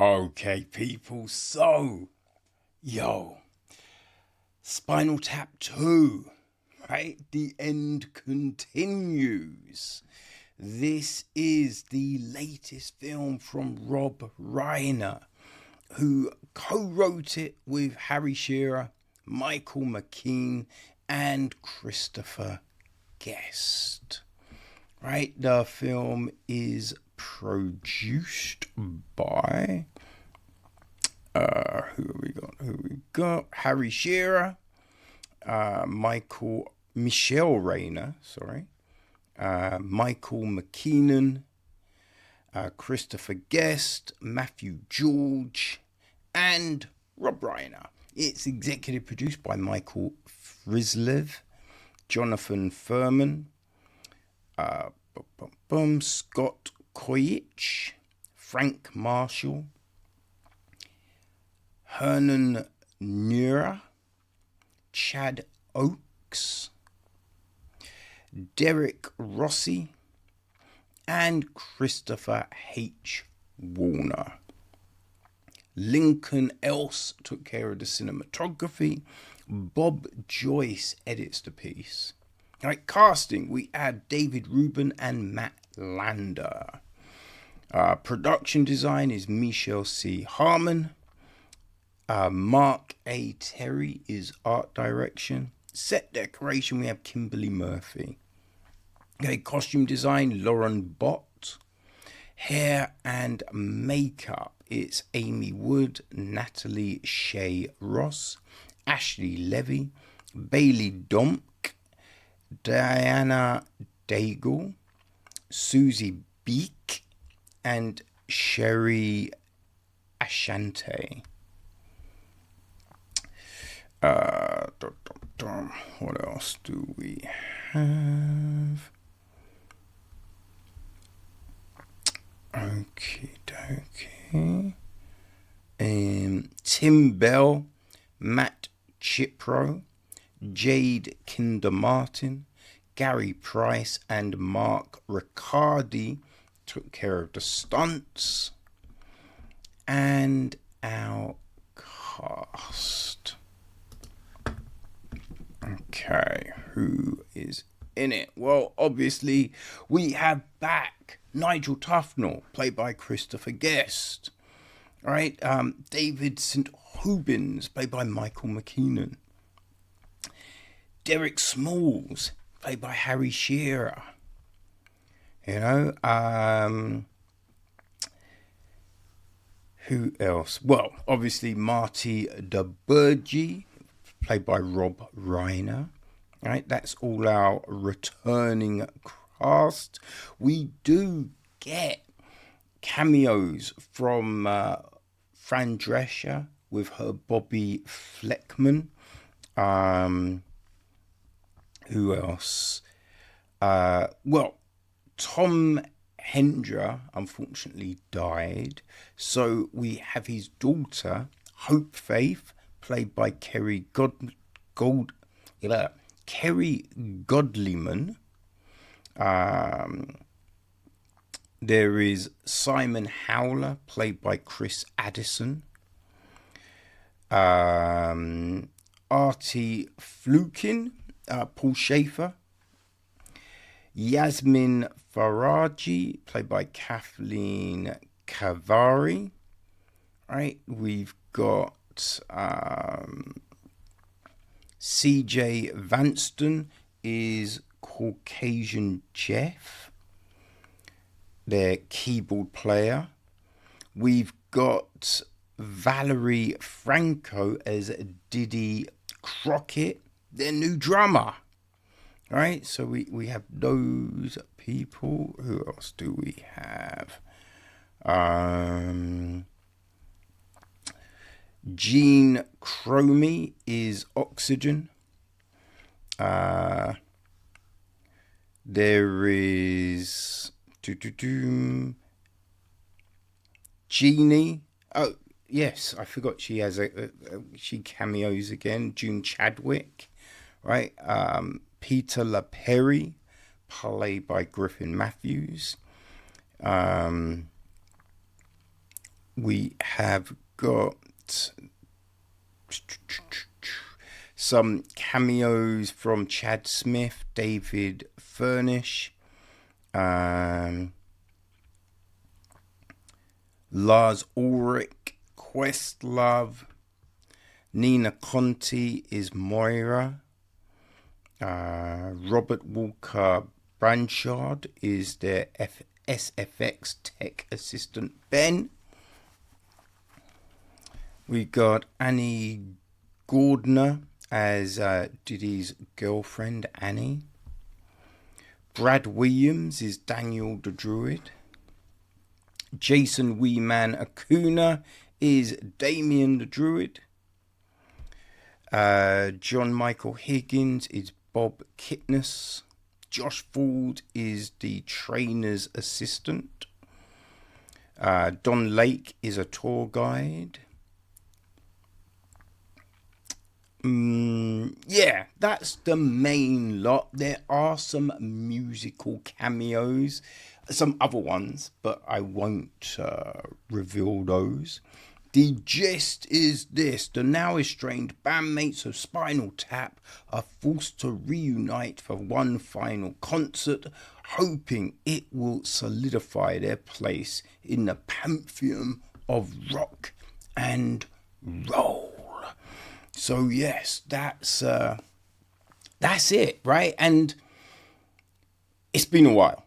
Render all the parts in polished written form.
Okay, people, so, Spinal Tap II, right? The end continues. This is the latest film from Rob Reiner, who co-wrote it with Harry Shearer, Michael McKean, and Christopher Guest. Right, the film is produced by who we got? Harry Shearer, Michael Reiner, Michael McKean, Christopher Guest, Matthew George, and Rob Reiner. It's executive produced by Michael Questlove, Jonathan Furman, Scott Koyich, Frank Marshall, Hernan Nura, Chad Oakes, Derek Rossi, and Christopher H. Warner. Lincoln Else took care of the cinematography. Bob Joyce edits the piece. Right, casting, we add David Rubin and Matt Lander. Production design is Michelle C. Harmon. Mark A. Terry is art direction. Set decoration, we have Kimberly Murphy. Okay, costume design, Lauren Bott. Hair and makeup, it's Amy Wood, Natalie Shea Ross, Ashley Levy, Bailey Domk, Diana Daigle, Susie Beek, and Sherry Ashante. What else do we have? Okay. Tim Bell, Matt Chipro, Jade Kinder Martin, Gary Price, and Mark Riccardi took care of the stunts. And our cast. Okay, who is in it? Well, obviously, we have back Nigel Tufnel, played by Christopher Guest. Right, David St. Hubbins, played by Michael McKean. Derek Smalls, played by Harry Shearer. Who else? Well, obviously Marty DiBergi, played by Rob Reiner. Right, that's all our returning cast. We do get cameos from Fran Drescher with her Bobby Fleckman. Who else? Tom Hendra unfortunately died, so we have his daughter Hope Faith, played by Kerry Godliman. There is Simon Howler, played by Chris Addison. Artie Flukin, Paul Schaefer. Yasmin Faraji, played by Kathleen Kavari. Right, we've got CJ Vanston is Caucasian Jeff, their keyboard player. We've got Valerie Franco as Diddy Crockett, their new drummer. Right, so we have those people. Who else do we have? Gene Cromie is Oxygen. There is Jeannie. Oh yes, I forgot she has she cameos again. June Chadwick, right? Peter LaPerry, played by Griffin Matthews. we have got some cameos from Chad Smith, David Furnish, Lars Ulrich, Questlove, Nina Conti is Moira, Robert Walker Branchard is their SFX tech assistant Ben. We got Annie Gordner as Diddy's girlfriend Annie. Brad Williams is Daniel the Druid. Jason Weeman Acuna is Damien the Druid. John Michael Higgins is Bob Kitness. Josh Ford is the trainer's assistant. Don Lake is a tour guide. Yeah, that's the main lot. There are some musical cameos, some other ones, but I won't reveal those. The gist is this: the now estranged bandmates of Spinal Tap are forced to reunite for one final concert, hoping it will solidify their place in the pantheon of rock and roll. So yes, that's it, right? And it's been a while.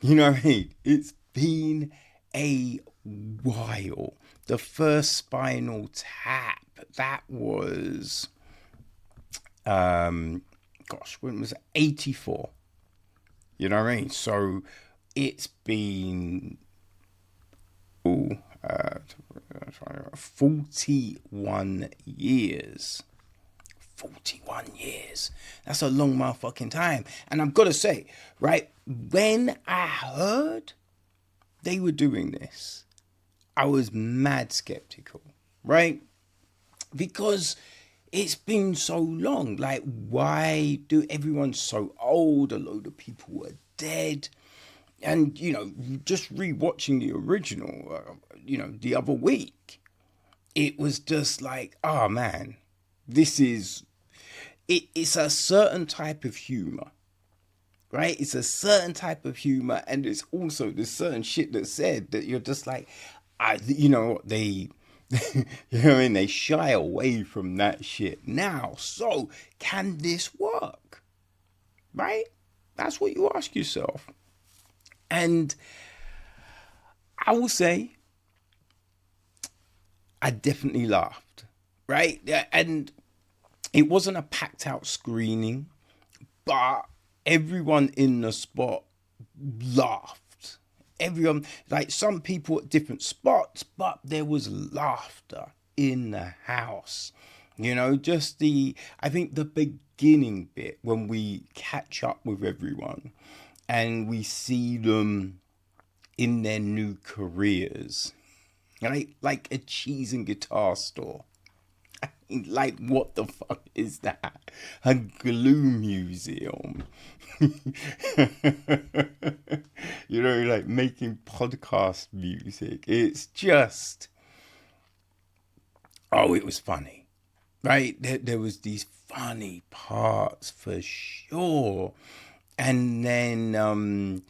You know what I mean? It's been a while. The first Spinal Tap, that was, when was it? 84. You know what I mean? So it's been 41 years. 41 years. That's a long motherfucking time. And I've got to say, right, when I heard they were doing this, I was mad skeptical, right? Because it's been so long. Like, why do everyone's so old? A load of people are dead. And, you know, just rewatching the original, the other week, it was just like, oh man, it's a certain type of humor, right? It's a certain type of humor. And it's also this certain shit that's said that you're just like, they, you know what I mean? They shy away from that shit now. So can this work? Right? That's what you ask yourself. And I will say, I definitely laughed, right? And it wasn't a packed out screening, but everyone in the spot laughed. Everyone, like some people at different spots, but there was laughter in the house. You know, I think the beginning bit when we catch up with everyone and we see them in their new careers, right? Like a cheese and guitar store. I mean, like, what the fuck is that? A glue museum. You know, like making podcast music. It's just, it was funny, right? There was these funny parts for sure. And then,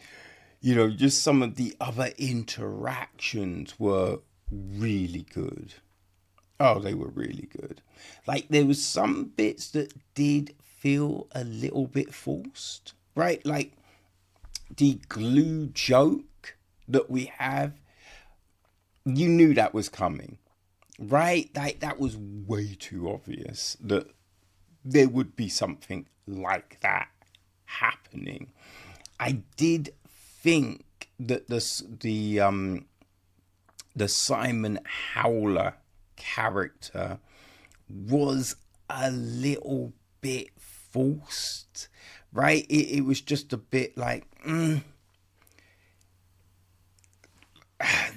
just some of the other interactions were really good. Oh, they were really good. Like, there was some bits that did feel a little bit forced, right? Like the glue joke that we have, you knew that was coming, right? Like, that was way too obvious that there would be something like that happening. I did think that the Simon Howler character was a little bit forced, right? It was just a bit like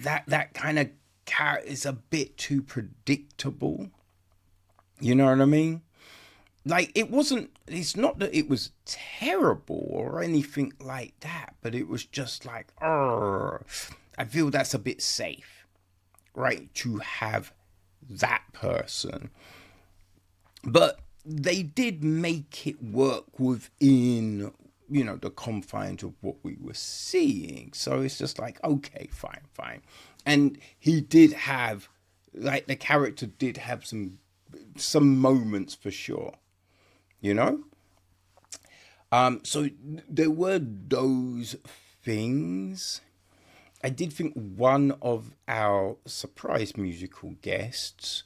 that kind of character is a bit too predictable. You know what I mean? Like, it's not that it was terrible or anything like that, but it was just like, I feel that's a bit safe, right, to have that person. But they did make it work within, the confines of what we were seeing. So it's just like, okay, fine. And he did have, like, the character did have some moments for sure, So there were those things. I did think one of our surprise musical guests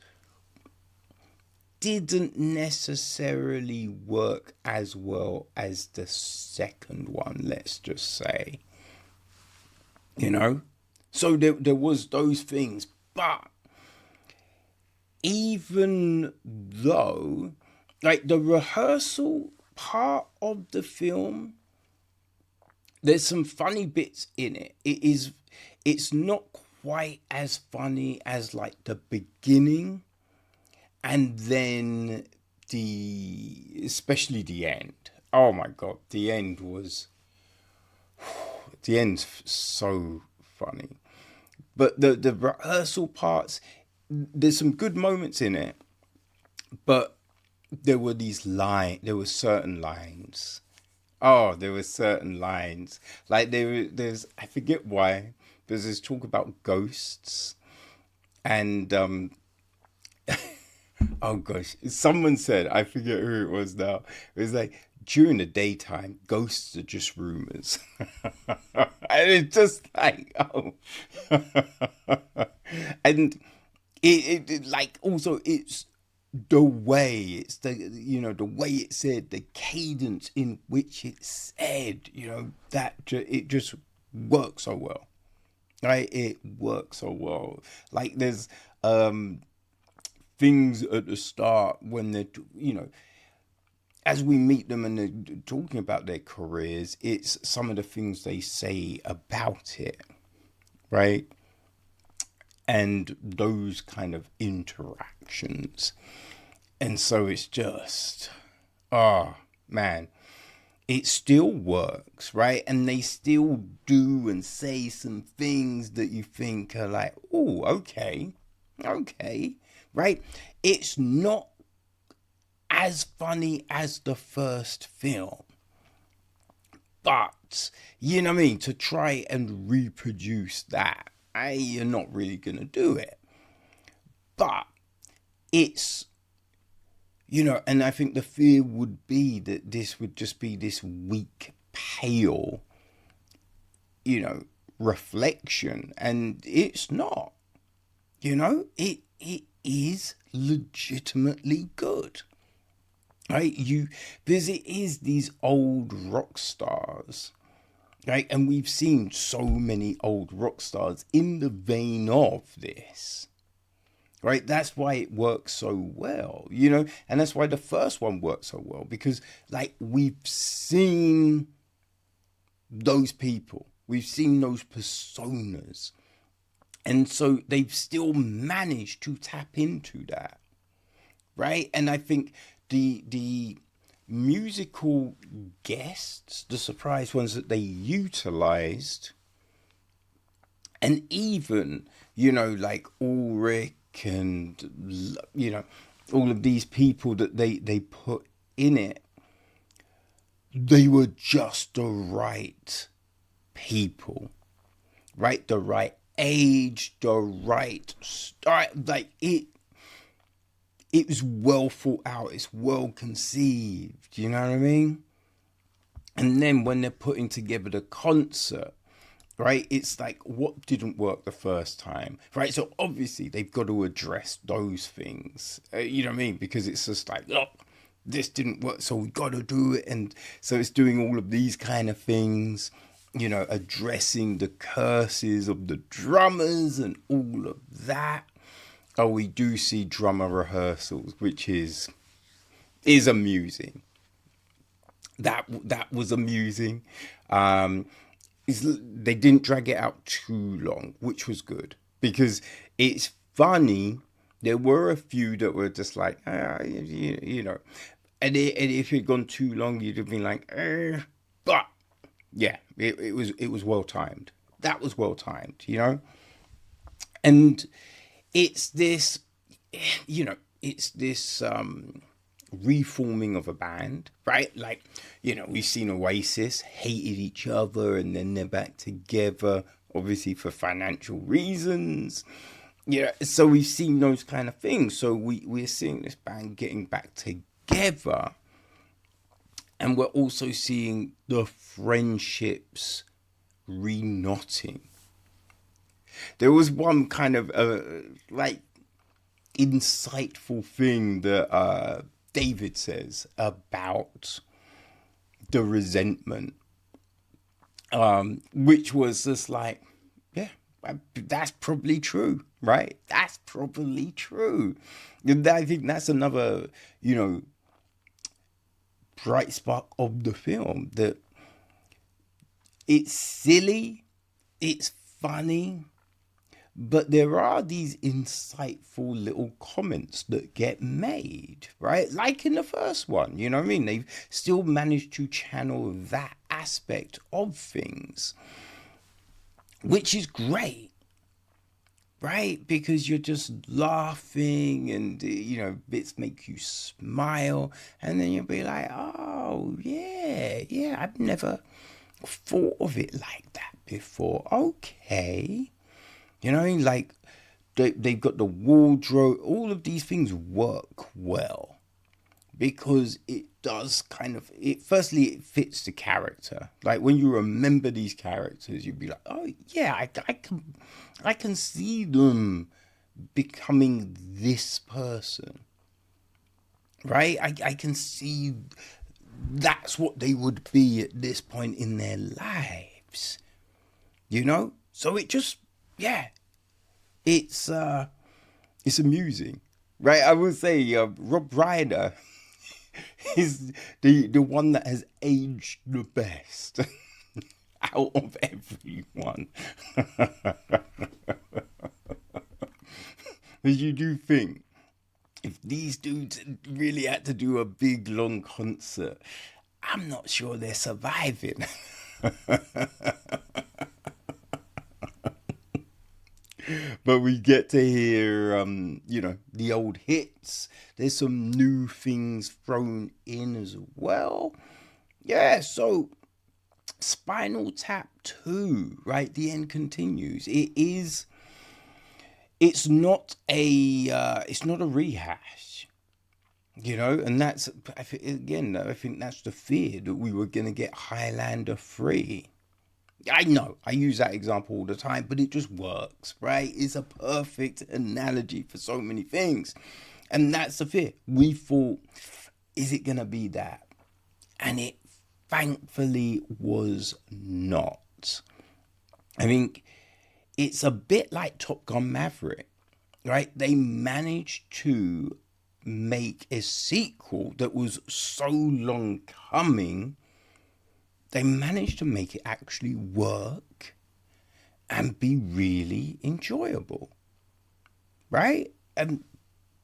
didn't necessarily work as well as the second one, let's just say. So there was those things, but even though, like, the rehearsal part of the film, there's some funny bits in it. It's not quite as funny as, like, the beginning, and then especially the end. Oh my god, the end's so funny. But the rehearsal parts, there's some good moments in it, but there were certain lines. Oh, there were certain lines. Like, there's, I forget why, there's this talk about ghosts, and oh gosh, someone said, I forget who it was now, it was like, during the daytime, ghosts are just rumors. And it's just like, oh. And it like, also, it's the way it's the way it said, the cadence in which it's said, that it just works so well, right? It works so well. Like, there's things at the start when they're, as we meet them and they're talking about their careers, it's some of the things they say about it, right? And those kind of interactions. And so it's just, oh man, it still works, right? And they still do and say some things that you think are like, oh, okay, right? It's not as funny as the first film, but, you know what I mean, to try and reproduce that, you're not really gonna do it. But it's, and I think the fear would be that this would just be this weak, pale, reflection, and it's not. It is legitimately good. Right? Because it is these old rock stars, right? And we've seen so many old rock stars in the vein of this, right? That's why it works so well, and that's why the first one worked so well, because, like, we've seen those people, we've seen those personas, and so they've still managed to tap into that, right? And I think the musical guests, the surprise ones that they utilized, and even, like Ulrich and, all of these people that they put in it, they were just the right people, right? The right age, the right style, like, it was well thought out, it's well conceived, you know what I mean? And then when they're putting together the concert, right, it's like, what didn't work the first time, right? So obviously they've got to address those things, you know what I mean? Because it's just like, look, this didn't work, so we got to do it. And so it's doing all of these kind of things, addressing the curses of the drummers and all of that. Oh, we do see drummer rehearsals, which is amusing. That was amusing. They didn't drag it out too long, which was good, because it's funny. There were a few that were just like, and if it had gone too long, you'd have been like, but yeah, it was well timed. That was well timed, and it's this, it's this reforming of a band, right? Like, we've seen Oasis hated each other and then they're back together, obviously for financial reasons. So we've seen those kind of things. So we're seeing this band getting back together, and we're also seeing the friendships re-knotting. There was one kind of insightful thing that David says about the resentment, which was just like, yeah, that's probably true, right? That's probably true. And I think that's another, bright spark of the film, that it's silly, it's funny, but there are these insightful little comments that get made, right? Like in the first one, you know what I mean? They've still managed to channel that aspect of things, which is great, right? Because you're just laughing and, bits make you smile. And then you'll be like, oh, yeah, I've never thought of it like that before. Okay. Like they've got the wardrobe, all of these things work well because it does firstly, it fits the character. Like when you remember these characters, you'd be like, oh yeah, I can see them becoming this person, right? I can see that's what they would be at this point in their lives, so it just, yeah, it's amusing, right? I would say Rob Reiner is the one that has aged the best out of everyone. Because you do think, if these dudes really had to do a big long concert, I'm not sure they're surviving. But we get to hear, the old hits. There's some new things thrown in as well. Yeah, so Spinal Tap II, right? The end continues. It's not a rehash, and that's, I think that's the fear, that we were going to get Highlander 3. I know, I use that example all the time, but it just works, right? It's a perfect analogy for so many things. And that's the fear. We thought, is it going to be that? And it thankfully was not. I think it's a bit like Top Gun Maverick, right? They managed to make a sequel that was so long coming. They managed to make it actually work and be really enjoyable, right? And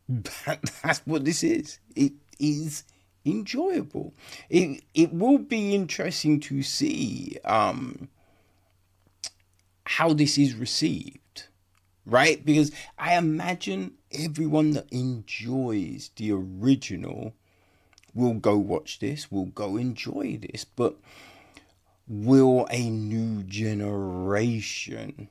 that's what this is. It is enjoyable. It will be interesting to see how this is received, right? Because I imagine everyone that enjoys the original will go watch this, will go enjoy this, but will a new generation,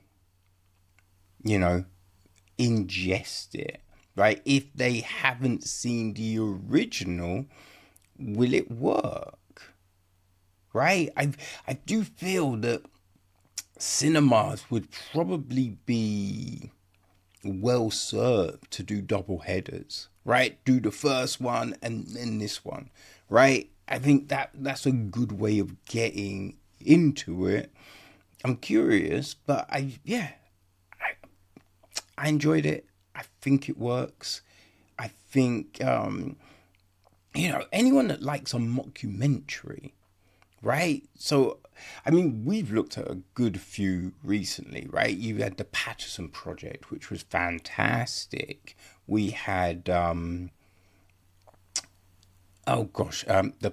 ingest it, right? If they haven't seen the original, will it work, right? I do feel that cinemas would probably be well served to do double headers, right? Do the first one and then this one, right? I think that's a good way of getting into it. I'm curious, but I enjoyed it. I think it works. I think anyone that likes a mockumentary, right? So we've looked at a good few recently, right? You had the Patterson Project, which was fantastic. We had the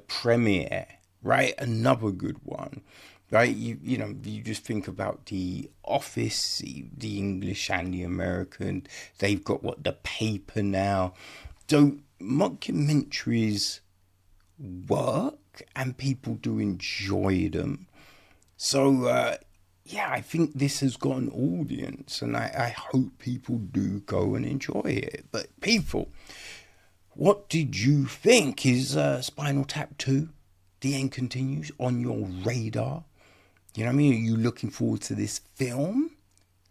Premiere, right? Another good one. right? You know, you just think about The Office, the English and the American. They've got what, The Paper now. So mockumentaries work and people do enjoy them. So yeah, I think this has got an audience, and I hope people do go and enjoy it. But people, what did you think? Is Spinal Tap 2, The End Continues, on your radar? You know what I mean? Are you looking forward to this film?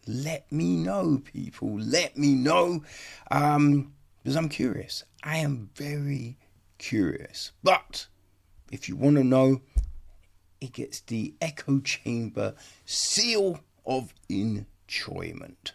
Let me know, people. Let me know. Because I'm curious. I am very curious. But if you want to know, it gets the echo chamber seal of enjoyment.